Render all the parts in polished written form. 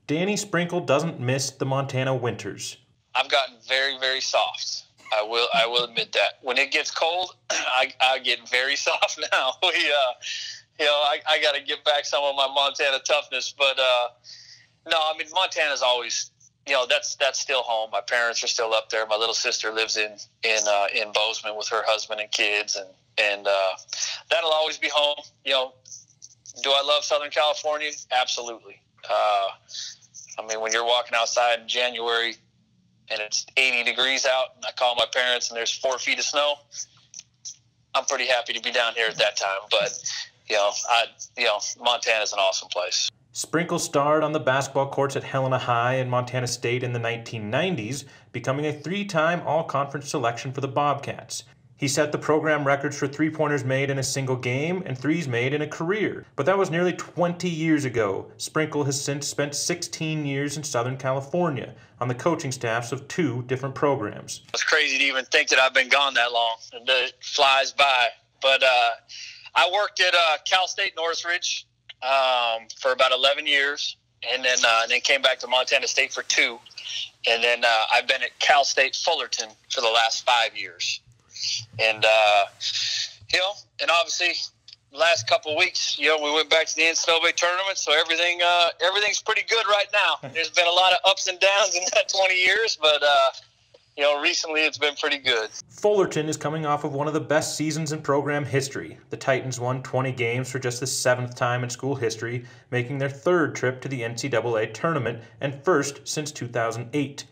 Danny Sprinkle doesn't miss the Montana winters. I've gotten very, very soft. I will admit that. When it gets cold, I get very soft now. I got to get back some of my Montana toughness. But no, I mean, Montana's always, that's still home. My parents are still up there. My little sister lives in Bozeman with her husband and kids, and that'll always be home. Do I love Southern California? Absolutely. I mean, when you're walking outside in January and it's 80 degrees out, and I call my parents and there's 4 feet of snow, I'm pretty happy to be down here at that time. But, Montana's an awesome place. Sprinkle starred on the basketball courts at Helena High and Montana State in the 1990s, becoming a 3-time all-conference selection for the Bobcats. He set the program records for three-pointers made in a single game and threes made in a career. But that was nearly 20 years ago. Sprinkle has since spent 16 years in Southern California on the coaching staffs of 2 different programs. It's crazy to even think that I've been gone that long. It flies by. But I worked at Cal State Northridge for about 11 years, and then came back to Montana State for 2. And then I've been at Cal State Fullerton for the last 5 years. And, and obviously the last couple of weeks, we went back to the NCAA tournament, so everything's pretty good right now. There's been a lot of ups and downs in that 20 years, but, recently it's been pretty good. Fullerton is coming off of one of the best seasons in program history. The Titans won 20 games for just the 7th time in school history, making their 3rd trip to the NCAA tournament and 1st since 2008.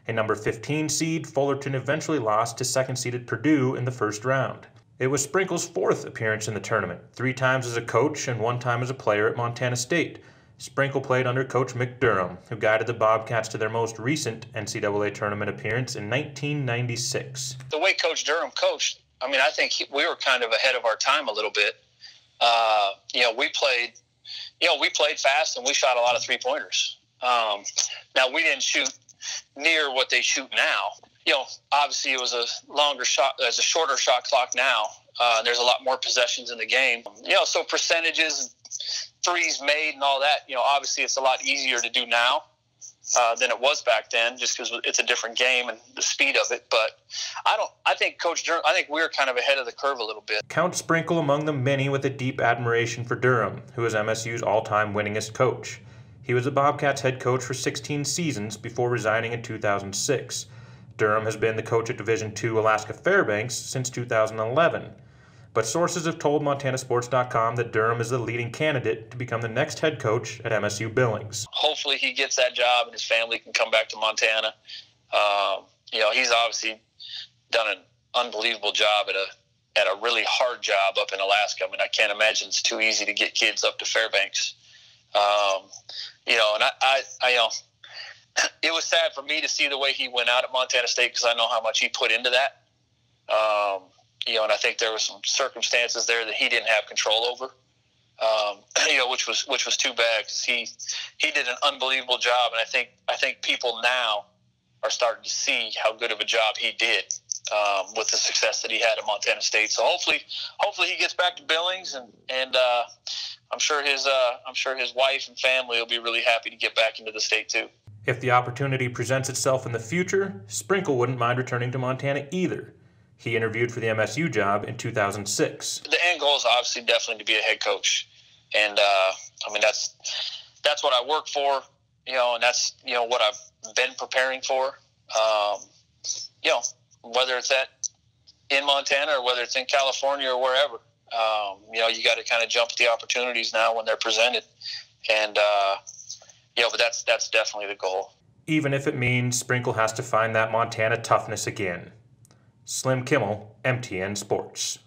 A number 15 seed, Fullerton eventually lost to 2nd-seeded Purdue in the first round. It was Sprinkle's 4th appearance in the tournament, 3 times as a coach and 1 time as a player at Montana State. Sprinkle played under Coach Mick Durham, who guided the Bobcats to their most recent NCAA tournament appearance in 1996. The way Coach Durham coached, I think we were kind of ahead of our time a little bit. We played fast and we shot a lot of three-pointers. Now, we didn't shoot near what they shoot now. Obviously it was a shorter shot clock now. There's a lot more possessions in the game. So percentages and threes made and all that, obviously it's a lot easier to do now than it was back then, just because it's a different game and the speed of it. But I think Coach Durham, we were kind of ahead of the curve a little bit. Count Sprinkle among the many with a deep admiration for Durham, who is MSU's all-time winningest coach. He was the Bobcats head coach for 16 seasons before resigning in 2006. Durham has been the coach at Division II Alaska Fairbanks since 2011. But sources have told MontanaSports.com that Durham is the leading candidate to become the next head coach at MSU Billings. Hopefully he gets that job and his family can come back to Montana. He's obviously done an unbelievable job at a really hard job up in Alaska. I can't imagine it's too easy to get kids up to Fairbanks. It was sad for me to see the way he went out at Montana State, because I know how much he put into that. And I think there were some circumstances there that he didn't have control over, which was too bad, because he did an unbelievable job. And I think people now are starting to see how good of a job he did with the success that he had at Montana State. So hopefully he gets back to Billings, and I'm sure his wife and family will be really happy to get back into the state too. If the opportunity presents itself in the future, Sprinkle wouldn't mind returning to Montana either. He interviewed for the MSU job in 2006. The end goal is obviously definitely to be a head coach, and that's what I work for, and that's what I've been preparing for. Whether it's in Montana or whether it's in California or wherever. You got to kind of jump at the opportunities now when they're presented. And, but that's definitely the goal. Even if it means Sprinkle has to find that Montana toughness again. Slim Kimmel, MTN Sports.